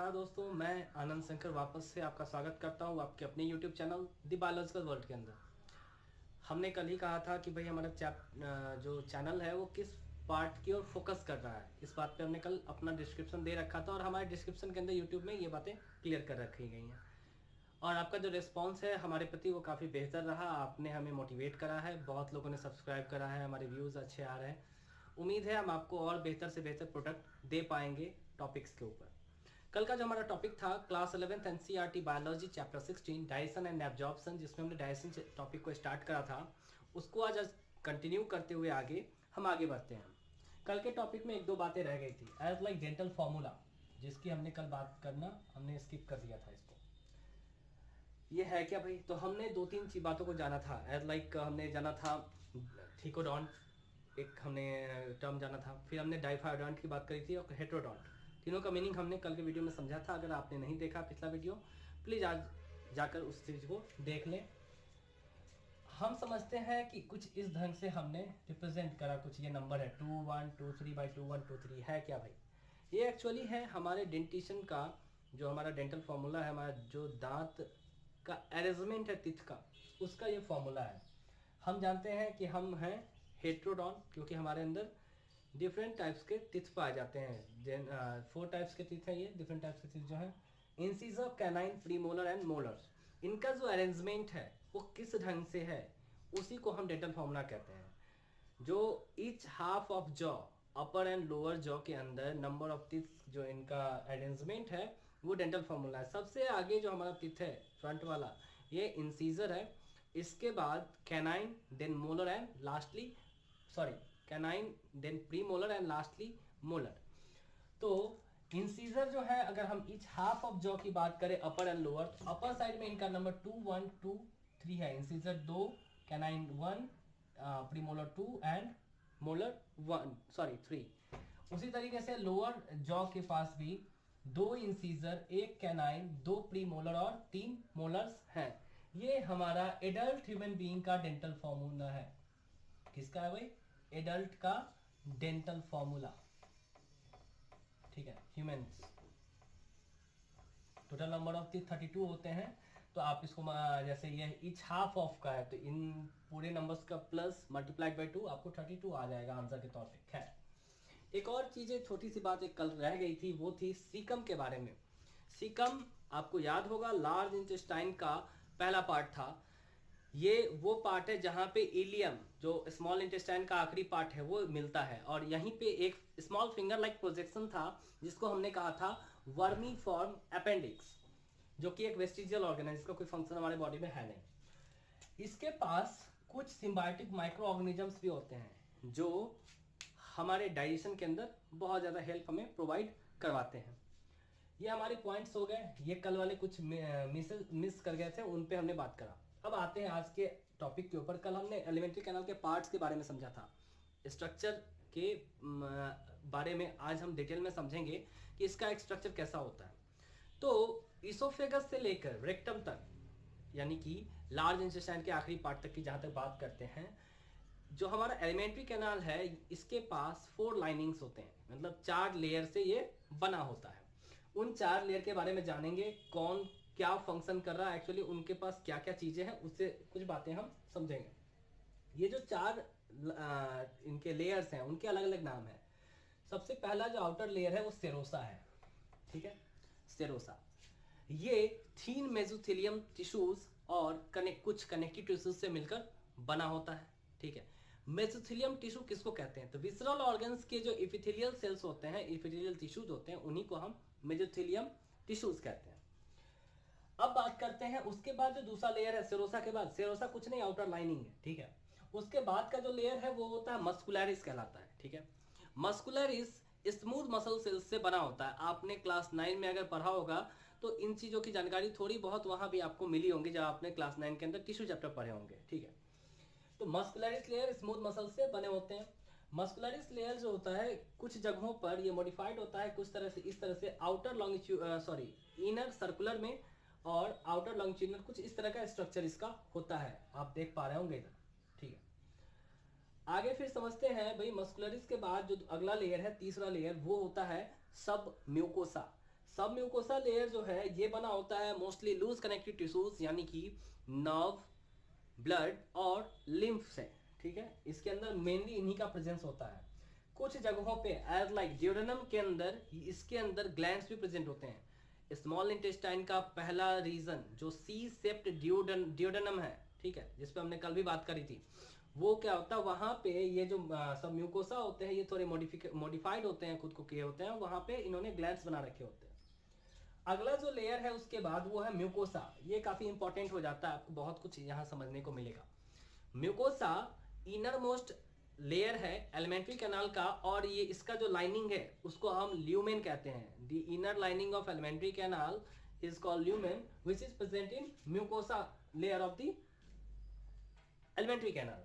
नमस्कार दोस्तों, मैं आनंद शंकर वापस से आपका स्वागत करता हूं आपके अपने YouTube channel the biological world के अंदर। हमने कल ही कहा था कि भाई हमारा जो चैनल है वो किस पार्ट की ओर फोकस कर रहा है। इस बात पे हमने कल अपना डिस्क्रिप्शन दे रखा था और हमारे डिस्क्रिप्शन के अंदर YouTube में ये बातें क्लियर कर रखी गई हैं। और आपका जो रिस्पॉन्स है हमारे प्रति वो काफ़ी बेहतर रहा। आपने हमें मोटिवेट करा है, बहुत लोगों ने सब्सक्राइब करा है, हमारे व्यूज़ अच्छे आ रहे हैं। उम्मीद है हम आपको और बेहतर से बेहतर प्रोडक्ट दे पाएंगे टॉपिक्स के ऊपर। कल का जो हमारा टॉपिक था class 11th NCERT biology chapter 16 digestion and absorption, जिसमें हमने डाइजेशन टॉपिक को स्टार्ट करा था, उसको आज कंटिन्यू करते हुए हम आगे बढ़ते हैं। कल के टॉपिक में एक दो बातें रह गई थी, एज लाइक डेंटल फॉर्मूला, जिसकी हमने कल बात करना हमने स्किप कर दिया था। इसको ये है क्या भाई, तो हमने दो तीन चीज बातों को जाना था। एज लाइक हमने जाना था थिकोडॉन्ट, एक हमने टर्म जाना था, फिर हमने डाइफायोडॉन्ट की बात करी थी, और हेट्रोडॉन्ट। तीनों का मीनिंग हमने कल के वीडियो में समझा था। अगर आपने नहीं देखा पिछला वीडियो, प्लीज आज जाकर उस चीज को देख लें। हम समझते हैं कि कुछ इस ढंग से हमने रिप्रेजेंट करा, कुछ ये नंबर है 2123/2123 है क्या भाई, ये एक्चुअली है हमारे डेंटिशन का, जो हमारा डेंटल फॉर्मूला है, हमारा जो दांत का अरेंजमेंट है टीथ का, उसका ये फॉर्मूला है। हम जानते हैं कि हम हैं हेट्रोडॉन, क्योंकि हमारे अंदर डिफरेंट टाइप्स के टीथ पाए जाते हैं। 4 टाइप्स के टीथ हैं, ये डिफरेंट टाइप्स के टीथ जो हैं, incisor, canine, premolar and molars. इनका जो अरेंजमेंट है वो किस ढंग से है, उसी को हम डेंटल फॉर्मूला कहते हैं। जो each half of jaw, upper and lower jaw के अंदर नंबर ऑफ टीथ, जो इनका अरेंजमेंट है वो डेंटल फॉर्मूला है। सबसे आगे जो हमारा टीथ है फ्रंट वाला, ये इंसीजर है, इसके बाद canine, then molar and lastly canine, then premolar and lastly molar. तो इंसीजर जो है, अगर हम ईच हाफ ऑफ जॉ की बात करें अपर एंड लोअर, तो अपर साइड में इनका नंबर 2 1 2 3 है। Incisor 2, canine 1, premolar 2 and molar 3। उसी तरीके से लोअर जॉ के पास भी 2 इंसीजर, 1 कैनाइन, 2 प्रीमोलर और 3 मोलर्स हैं। ये हमारा एडल्ट ह्यूमन बीइंग का डेंटल फॉर्मूला है। किसका है भाई? एडल्ट का डेंटल फॉर्मूला, ठीक है, humans. Total number of teeth 32 होते हैं। तो आप इसको जैसे ये ईच हाफ ऑफ का है, तो इन पूरे नंबर्स का प्लस मल्टीप्लाइड बाई 2 आपको 32 आ जाएगा आंसर के तौर पे। खैर, एक और चीज, छोटी सी बात एक कल रह गई थी, वो थी सीकम के बारे में। सीकम आपको याद होगा लार्ज इंटेस्टाइन का पहला पार्ट था। ये वो पार्ट है जहां पे इलियम, जो स्मॉल इंटेस्टाइन का आखिरी पार्ट है, वो मिलता है। और यहीं पे एक स्मॉल फिंगर लाइक प्रोजेक्शन था, जिसको हमने कहा था वर्मी फॉर्म अपेंडिक्स, जो कि एक वेस्टिजियल ऑर्गन है, जिसका कोई फंक्शन हमारे बॉडी में है नहीं। इसके पास कुछ सिम्बायोटिक माइक्रो ऑर्गेनिजम्स भी होते हैं, जो हमारे डाइजेशन के अंदर बहुत ज़्यादा हेल्प हमें प्रोवाइड करवाते हैं। ये हमारे पॉइंट्स हो गए। ये कल वाले कुछ मिस कर गए थे, उन पे हमने बात करा। अब आते हैं आज के टॉपिक के ऊपर। कल हमने एलिमेंट्री कैनाल के पार्ट्स के बारे में समझा था, स्ट्रक्चर के बारे में आज हम डिटेल में समझेंगे कि इसका एक स्ट्रक्चर कैसा होता है। तो इसोफेगस से लेकर रेक्टम तक, यानी कि लार्ज इंटेस्टाइन के आखिरी पार्ट तक की जहां तक बात करते हैं, जो हमारा एलिमेंट्री कैनाल है, इसके पास 4 लाइनिंग्स होते हैं, मतलब 4 लेयर से ये बना होता है। उन 4 लेयर के बारे में जानेंगे, कौन क्या फंक्शन कर रहा है, एक्चुअली उनके पास क्या क्या चीजें हैं, उससे कुछ बातें हम समझेंगे। ये जो 4 इनके लेयर्स हैं, उनके अलग अलग नाम है। सबसे पहला जो आउटर लेयर है वो सेरोसा है, ठीक है, सेरोसा। ये थीन मेसोथेलियम टिश्यूज और कुछ कनेक्टिव टिश्यूज से मिलकर बना होता है, ठीक है। मेसोथेलियम टिश्यू किसको कहते हैं? तो विसरल ऑर्गन्स के जो इपिथेलियल सेल्स होते हैं, इपिथेलियल टिश्यूज होते हैं, उन्हीं को हम मेसोथेलियम टिश्यूज कहते हैं। अब बात करते हैं उसके बाद जो दूसरा लेयर है सेरोसा के बाद, सेरोसा कुछ नहीं, आउटर लाइनिंग है, ठीक है। उसके बाद का जो लेयर है वो होता है मस्कुलरिस कहलाता है, ठीक है। मस्कुलरिस स्मूथ मसल सेल्स से बना होता है। आपने क्लास 9 में अगर पढ़ा होगा तो इन चीजों की जानकारी थोड़ी बहुत वहां भी आपको मिली होंगी, जब आपने क्लास 9 के अंदर टिश्यू चैप्टर पढ़े होंगे, ठीक है। तो मस्कुलरिस लेयर स्मूथ मसल से बने होते हैं। मस्कुलरिस लेयर जो होता है, कुछ जगहों पर ये मॉडिफाइड होता है कुछ तरह से, इस तरह से आउटर इनर सर्कुलर में, और आउटर लॉन्गिट्यूडनल, कुछ इस तरह का स्ट्रक्चर इसका होता है, आप देख पा रहे होंगे इधर, ठीक है। आगे फिर समझते हैं भाई, मस्कुलरिस के बाद जो अगला लेयर है, तीसरा लेयर, वो होता है सब म्यूकोसा। सब म्यूकोसा लेयर जो है ये बना होता है मोस्टली लूज कनेक्टिव टिश्यूज यानी कि नर्व, ब्लड और लिम्फ से, ठीक है। इसके अंदर मेनली इन्हीं का प्रेजेंस होता है। कुछ जगहों पे एज लाइक ड्यूडेनम के अंदर इसके अंदर ग्लैंड्स भी प्रेजेंट होते हैं। स्मॉल इंटेस्टाइन का पहला रीजन जो सी सेप्ट ड्यूडेनम है, ठीक है, जिस पे हमने कल भी बात करी थी, वो क्या होता है वहां पे ये जो सब म्यूकोसा होते हैं ये थोड़े मॉडिफाइड होते हैं, खुद को किए होते हैं, वहां पे इन्होंने ग्लैंड्स बना रखे होते हैं। अगला जो लेयर है उसके बाद वो है म्यूकोसा। ये काफी इंपॉर्टेंट हो जाता है, आपको बहुत कुछ यहाँ समझने को मिलेगा। म्यूकोसा इनर मोस्ट लेयर है एलिमेंट्री कैनाल का, और ये इसका जो लाइनिंग है उसको हम ल्यूमेन कहते हैं। The inner lining of alimentary canal is called lumen which is present in mucosa layer of the alimentary canal.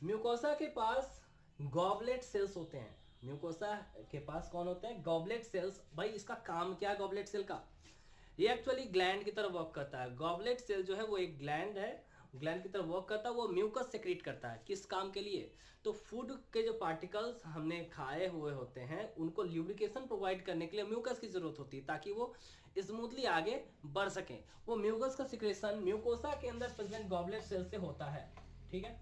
Mucosa के पास गॉबलेट सेल्स होते हैं। म्यूकोसा के पास कौन होते हैं? Goblet cells. भाई इसका काम क्या है गॉबलेट सेल का? ये एक्चुअली ग्लैंड की तरह वर्क करता है। गॉबलेट सेल जो है वो एक ग्लैंड है, ग्लैंड की तरह वर्क करता है। वो म्यूकस सेक्रेट करता है। किस काम के लिए? तो फूड के जो पार्टिकल्स हमने खाए हुए होते हैं उनको ल्यूब्रिकेशन प्रोवाइड करने के लिए म्यूकस की जरूरत होती है ताकि वो स्मूथली आगे बढ़ सके। वो म्यूकस का सिक्रेशन म्यूकोसा के अंदर प्रेजेंट गॉबलेट सेल से होता है, ठीक है।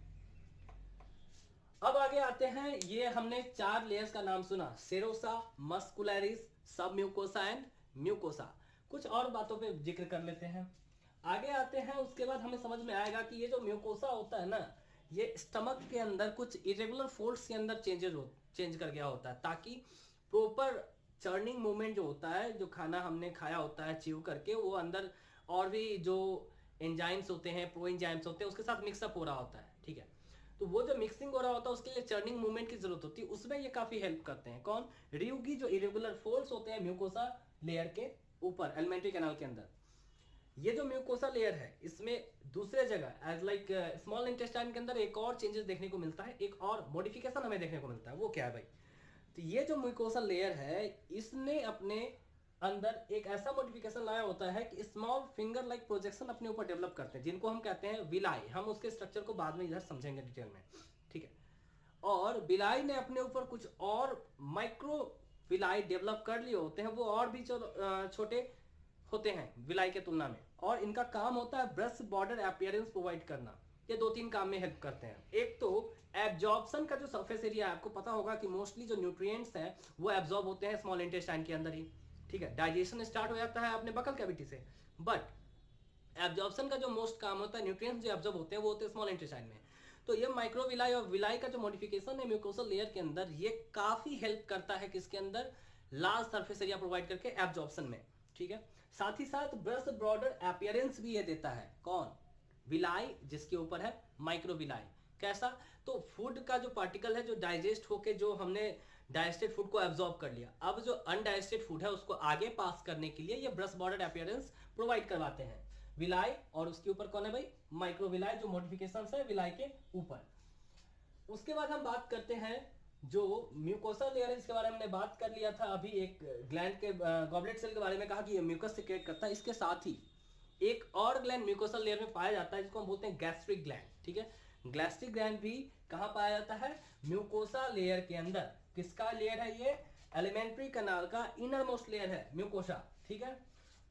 अब आगे आते हैं, ये हमने 4 लेयर्स का नाम सुना, सेरोसा, मस्कुलरिस, सब म्यूकोसा एंड म्यूकोसा। कुछ और बातों पे जिक्र कर लेते हैं। आगे आते हैं, उसके बाद हमें समझ में आएगा कि ये जो म्यूकोसा होता है ना, ये स्टमक के अंदर कुछ इरेगुलर फोल्ड्स के अंदर चेंज कर गया होता है ताकि प्रॉपर चर्निंग मूवमेंट जो होता है, जो खाना हमने खाया होता है च्यू करके, वो अंदर और भी जो एंजाइम्स होते हैं, प्रो एंजाइम्स होते हैं, उसके साथ मिक्सअप हो रहा होता है, ठीक है। तो वो जो मिक्सिंग हो रहा होता है उसके लिए चर्निंग मूवमेंट की जरूरत होती है, उसमें ये काफी हेल्प करते हैं। कौन? रियुगी, जो इरेगुलर फोल्ड्स होते हैं म्यूकोसा लेयर के ऊपर एलिमेंट्री कैनाल के अंदर। ये जो म्यूकोसा लेयर है इसमें दूसरे जगह एज लाइक स्मॉल इंटेस्टाइन के अंदर एक और चेंजेस देखने को मिलता है, एक और मॉडिफिकेशन हमें देखने को मिलता है। वो क्या है भाई? तो ये जो म्यूकोसा लेयर है इसने अपने अंदर एक ऐसा मॉडिफिकेशन लाया होता है कि स्मॉल फिंगर लाइक प्रोजेक्शन अपने ऊपर डेवलप करते हैं, जिनको हम कहते हैं विलाई। हम उसके स्ट्रक्चर को बाद में इधर समझेंगे डिटेल में, ठीक है। और विलाई ने अपने ऊपर कुछ और माइक्रो विलाई डेवलप कर लिए होते हैं, वो और भी छोटे होते हैं विलाई के तुलना में, और इनका काम होता है ब्रश बॉर्डर अपीयरेंस प्रोवाइड करना। ये 2-3 काम में हेल्प करते हैं। एक तो एब्जॉर्प्शन का जो सरफेस एरिया है, आपको पता होगा कि मोस्टली जो न्यूट्रिएंट्स हैं वो एब्जॉर्ब होते हैं स्मॉल इंटेस्टाइन के अंदर ही, ठीक है। डाइजेशन स्टार्ट हो जाता है अपने बकल कैविटी से, बट एब्जॉर्प्शन का जो मोस्ट काम होता है, न्यूट्रिएंट्स जो एब्जॉर्ब होते हैं वो होते हैं स्मॉल इंटेस्टाइन में। तो ये माइक्रोविलाई और विलाई का जो मॉडिफिकेशन है म्यूकोसल लेयर के अंदर, ये काफी हेल्प करता है किसके अंदर? लार्ज सरफेस एरिया प्रोवाइड करके एब्जॉर्प्शन में, ठीक है। साथ ही साथ ब्रश बॉर्डर अपीयरेंस भी ये देता है। कौन? विलाई, जिसके ऊपर है माइक्रोविलाई। कैसा? तो फूड का जो पार्टिकल है जो डाइजेस्ट होके जो हमने डाइजेस्टेड फूड को एब्जॉर्ब कर लिया, अब जो अनडाइजेस्टेड फूड है उसको आगे पास करने के लिए ये ब्रश बॉर्डर अपीयरेंस प्रोवाइड करवाते हैं विलाई। और उसके ऊपर कौन है भाई? माइक्रोविलाई, जो मॉडिफिकेशन है विलाई के ऊपर। उसके बाद हम बात करते हैं जो म्यूकोसा लेयर है, इसके बारे में हमने बात कर लिया था अभी। एक ग्लैंड के गॉबलेट सेल के बारे में कहा कि ये म्यूकस सिक्रेट करता है। इसके साथ ही एक और ग्लैंड म्यूकोसा लेयर में पाया जाता है जिसको हम बोलते हैं गैस्ट्रिक ग्लैंड, ठीक है। गैस्ट्रिक ग्लैंड भी कहाँ पाया जाता है? म्यूकोसा लेयर के अंदर। किसका लेयर है ये? एलिमेंट्री कैनाल का इनर मोस्ट लेयर है म्यूकोसा, ठीक है।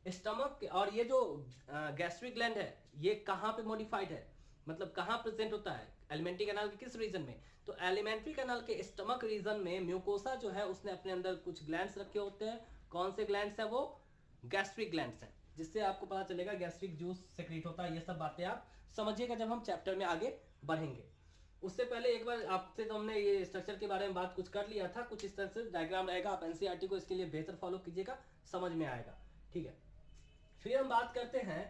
स्टमक, और ये जो गैस्ट्रिक ग्लैंड है ये कहाँ पे मॉडिफाइड है, मतलब कहाँ प्रेजेंट होता है? एलिमेंट्री कैनाल के किस रीजन में? तो एलिमेंट्री कैनाल के स्टमक रीजन में म्यूकोसा जो है उसने अपने अंदर कुछ ग्लैंड्स रखे होते हैं। कौन से ग्लैंड्स हैं वो? गैस्ट्रिक ग्लैंड्स हैं, जिससे आपको पता चलेगा गैस्ट्रिक जूस सेक्रेट होता है। ये सब बातें आप समझिएगा जब हम चैप्टर में आगे बढ़ेंगे। उससे पहले एक बार आपसे तो हमने ये स्ट्रक्चर के बारे में बात कुछ कर लिया था, कुछ इस तरह से डायग्राम रहेगा, आप एनसीईआरटी को इसके लिए बेहतर फॉलो कीजिएगा, समझ में आएगा, ठीक है। फिर हम बात करते हैं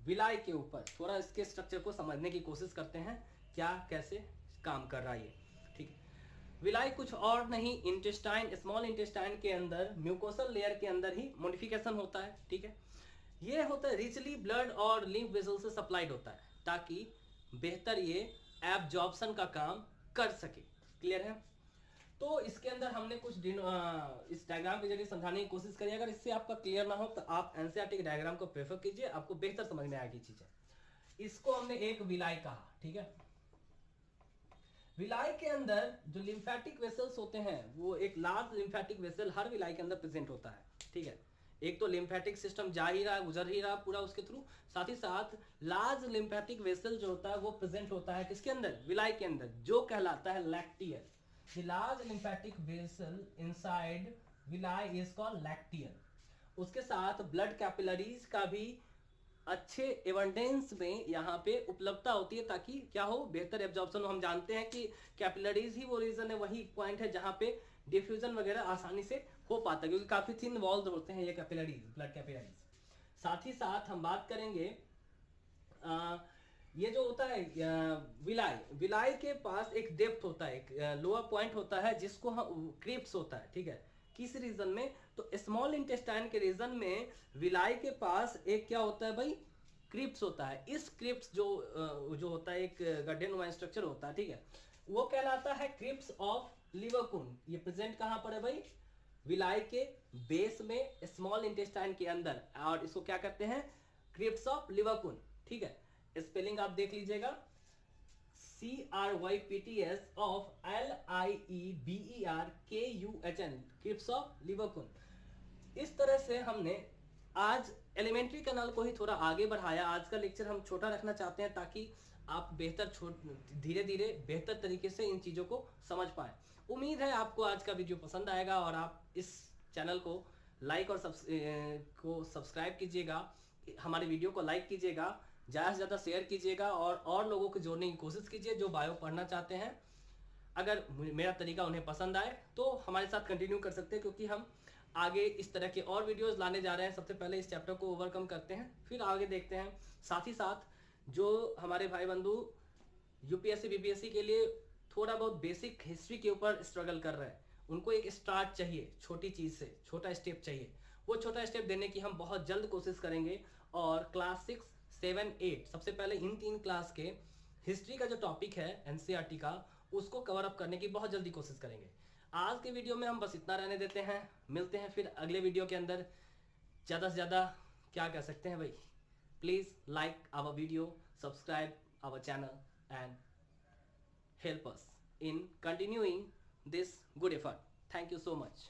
विलाई के ऊपर, थोड़ा इसके स्ट्रक्चर को समझने की कोशिश करते हैं, क्या कैसे काम कर रहा है ये, ठीक है। विलाई कुछ और नहीं, इंटेस्टाइन, स्मॉल इंटेस्टाइन के अंदर म्यूकोसल लेयर के अंदर ही मॉडिफिकेशन होता है, ठीक है। ये होता है रिचली ब्लड और लिम्फ वेसल से सप्लाइड होता है ताकि बेहतर ये एब्जॉर्प्शन का काम कर सके। क्लियर है? तो इसके अंदर हमने कुछ इस डायग्राम के जरिए समझाने की कोशिश करी। अगर इससे आपका क्लियर ना हो तो आप एनसीईआरटी के डायग्राम को प्रेफर कीजिए, आपको बेहतर समझ में आएगी चीजें। इसको हमने एक विलाई कहा, ठीक है। विलाई के अंदर जो लिम्फेटिक वेसल्स होते हैं, वो एक लार्ज लिम्फेटिक वेसल हर विलाई के अंदर प्रेजेंट होता है, ठीक है। एक तो लिम्फेटिक सिस्टम जा ही रहा, गुजर ही रहा पूरा उसके थ्रू, साथ ही साथ लार्ज लिम्फेटिक वेसल जो होता है वो प्रेजेंट होता है किसके अंदर, विलाई के अंदर, जो कहलाता है lacteal. The large lymphatic vessel inside villi is called lacteal. उसके साथ ब्लड कैपिलरीज का भी अच्छे एवंडेंस में यहाँ पे उपलब्धता होती है, ताकि क्या हो, बेहतर एब्जॉर्प्शन। हम जानते हैं कि कैपिलरीज ही वो रीजन है, वही पॉइंट है जहाँ पे डिफ्यूजन वगैरह आसानी से हो पाता है, क्योंकि काफी थिन वॉल्स होते हैं ये कैपिलरीज, ब्लड कैपिलरीज। साथ ही साथ हम बात करेंगे ये जो होता है विलाई, विलाई के पास एक डेप्थ होता है, एक लोअर पॉइंट होता है जिसको हम क्रिप्स होता है, ठीक है, किस रीजन में, तो स्मॉल इंटेस्टाइन के रीजन में विलाई के पास एक क्या होता है भाई, क्रिप्स होता है। इस क्रिप्स जो होता है एक गड्ढे नुमा स्ट्रक्चर होता है, ठीक है, वो कहलाता है क्रिप्स ऑफ लिवरकुन। ये प्रेजेंट कहां पर है भाई, विलाई के बेस में, स्मॉल इंटेस्टाइन के अंदर, और इसको क्या कहते हैं, क्रिप्स ऑफ लिवरकुन, ठीक है। स्पेलिंग आप देख लीजिएगा, CRYPTS of LIEBERKUHN, crypts of Lieberkuhn. इस तरह से हमने आज एलिमेंट्री कैनाल को ही थोड़ा आगे बढ़ाया। आज का लेक्चर हम छोटा रखना चाहते हैं ताकि आप धीरे धीरे बेहतर तरीके से इन चीजों को समझ पाए। उम्मीद है आपको आज का वीडियो पसंद आएगा और आप इस चैनल को लाइक और सब्सक्राइब कीजिएगा, हमारे वीडियो को लाइक कीजिएगा, ज़्यादा से ज़्यादा शेयर कीजिएगा और लोगों को जोड़ने की कोशिश कीजिए जो बायो पढ़ना चाहते हैं। अगर मेरा तरीका उन्हें पसंद आए तो हमारे साथ कंटिन्यू कर सकते हैं, क्योंकि हम आगे इस तरह के और वीडियोस लाने जा रहे हैं। सबसे पहले इस चैप्टर को ओवरकम करते हैं, फिर आगे देखते हैं। साथ ही साथ जो हमारे भाई बंधु यूपीएससी बीपीएससी के लिए थोड़ा बहुत बेसिक हिस्ट्री के ऊपर स्ट्रगल कर रहे हैं, उनको एक स्टार्ट चाहिए, छोटी चीज़ से छोटा स्टेप चाहिए, वो छोटा स्टेप देने की हम बहुत जल्द कोशिश करेंगे। और क्लास 6, 7, 8 सबसे पहले इन 3 क्लास के हिस्ट्री का जो टॉपिक है एनसीईआरटी का, उसको कवर अप करने की बहुत जल्दी कोशिश करेंगे। आज के वीडियो में हम बस इतना रहने देते हैं, मिलते हैं फिर अगले वीडियो के अंदर। ज़्यादा से ज़्यादा क्या कह सकते हैं भाई, please like our video, subscribe our channel and help us in continuing this good effort. Thank you so much.